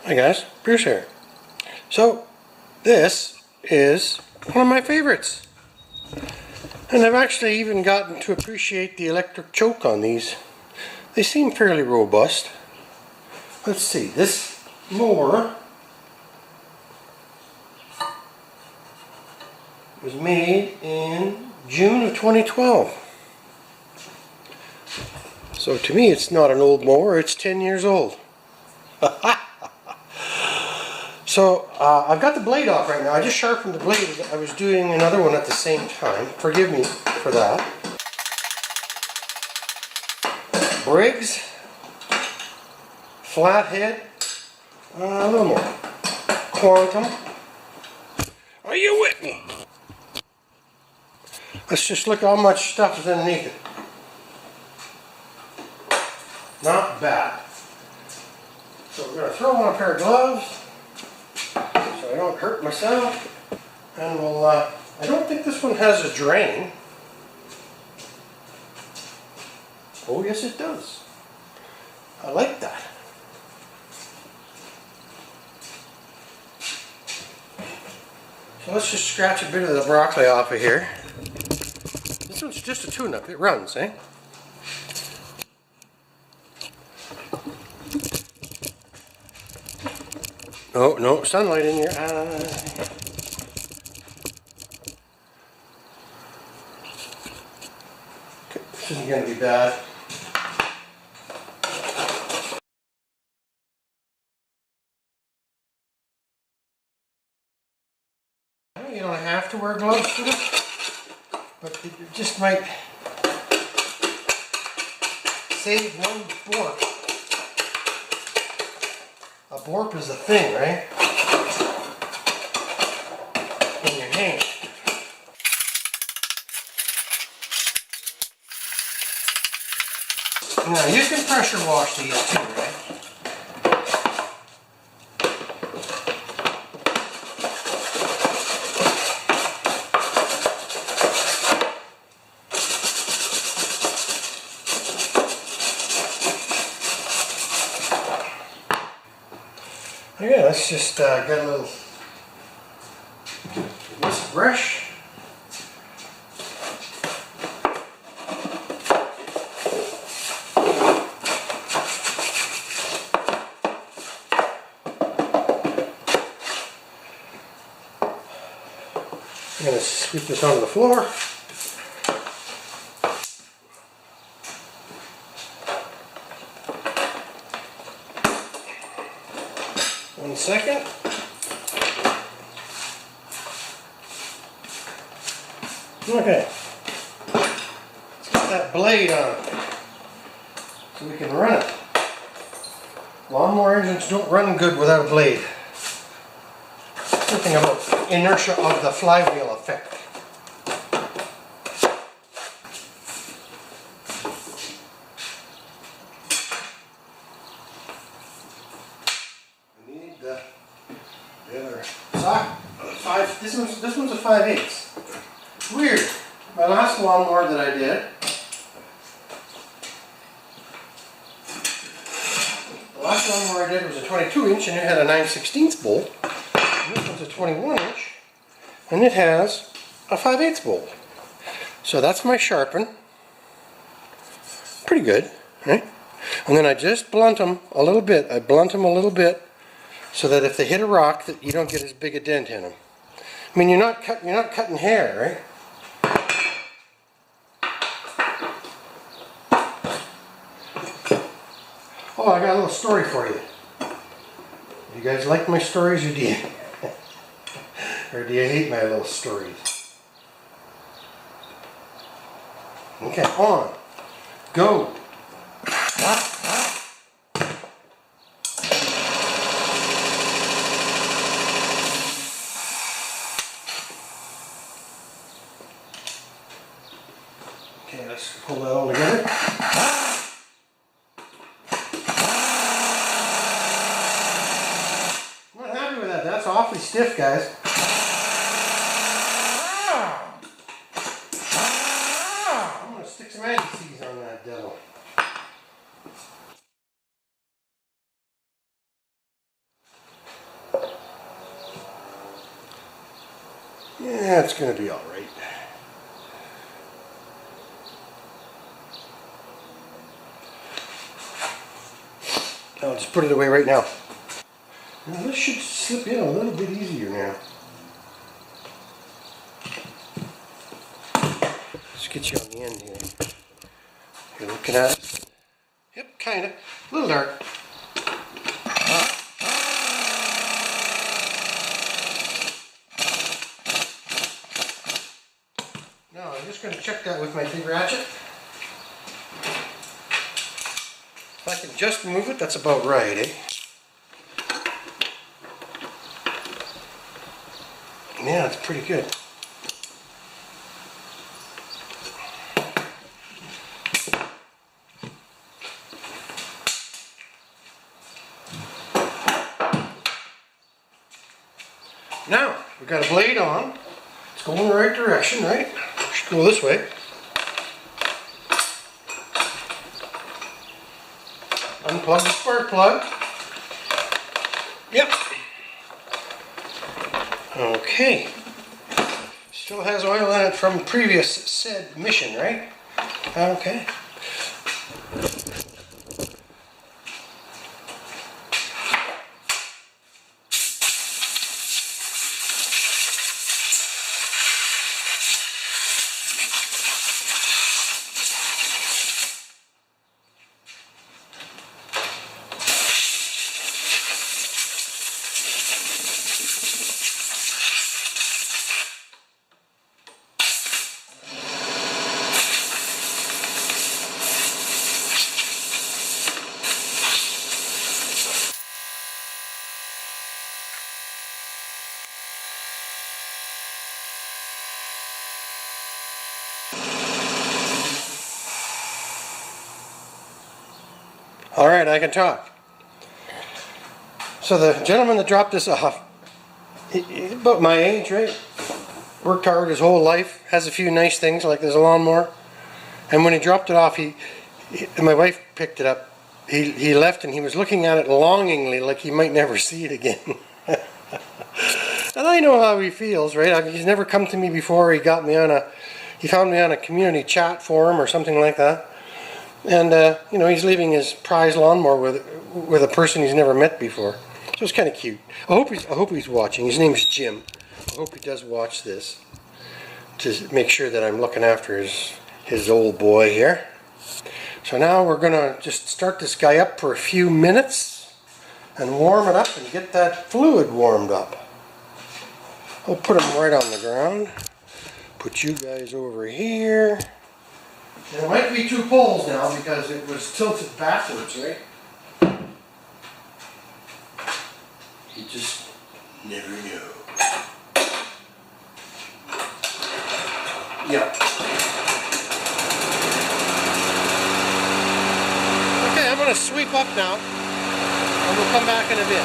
Hi guys, Bruce here. So this is one of my favorites, and I've actually even gotten to appreciate the electric choke on these. They seem fairly robust. Let's see, this mower was made in June of 2012. So to me it's not an old mower, it's 10 years old. So I've got the blade off right now. I just sharpened the blade. I was doing another one at the same time. Forgive me for that. Briggs, flathead, a little more. Quantum. Are you with me? Let's just look at how much stuff is underneath it. Not bad. So we're going to throw on a pair of gloves so I don't hurt myself. And we'll, I don't think this one has a drain. Oh yes it does. I like that. So let's just scratch a bit of the broccoli off of here. This one's just a tune-up, it runs, eh? Oh, no, sunlight in your eye. Okay, this isn't going to be bad. You don't have to wear gloves for this, but it just might save one bork. A bork is a thing, right? In your hand. Now you can pressure wash these too, right? Okay, let's just get a little whisk brush. I'm going to sweep this onto the floor. One second. Okay. Let's get that blade on so we can run it. Lawnmower engines don't run good without a blade. Something about inertia of the flywheel effect. The other sock, this one's a 5/8. Weird. My last lawnmower that I did, was a 22-inch and it had a 9/16 bolt. And this one's a 21-inch and it has a 5/8 bolt. So that's my sharpen. Pretty good, right? And then I just blunt them a little bit. I blunt them a little bit, so that if they hit a rock, that you don't get as big a dent in them. I mean, you're not cutting hair, right? Oh, I got a little story for you. You guys like my stories, or do you? Or do you hate my little stories? Okay, on, go. Okay, let's pull that all together. I'm not happy with that. That's awfully stiff, guys. I'm going to stick some anti-seize on that devil. Yeah, it's going to be all right. I'll just put it away right now. Now this should slip in a little bit easier now. Let's get you on the end here. You're looking at it. Yep, kind of. A little dark. Now I'm just going to check that with my big ratchet. If I can just move it, that's about right, eh? Yeah, it's pretty good. Now, we've got a blade on. It's going in the right direction, right? Should go this way. Unplug the spark plug. Yep. Okay. Still has oil in it from previous said mission, right? Okay. All right, I can talk. So the gentleman that dropped this off, he's about my age, right? Worked hard his whole life, has a few nice things like there's a lawnmower. And when he dropped it off, my wife picked it up. He left and he was looking at it longingly like he might never see it again. And I know how he feels, right? He's never come to me before. He found me on a community chat forum or something like that. And, you know, he's leaving his prize lawnmower with a person he's never met before. So it's kind of cute. I hope he's watching. His name's Jim. I hope he does watch this to make sure that I'm looking after his old boy here. So now we're going to just start this guy up for a few minutes and warm it up and get that fluid warmed up. I'll put him right on the ground. Put you guys over here. There might be two poles now because it was tilted backwards, right? You just never know. Yep. Okay, I'm going to sweep up now and we'll come back in a bit.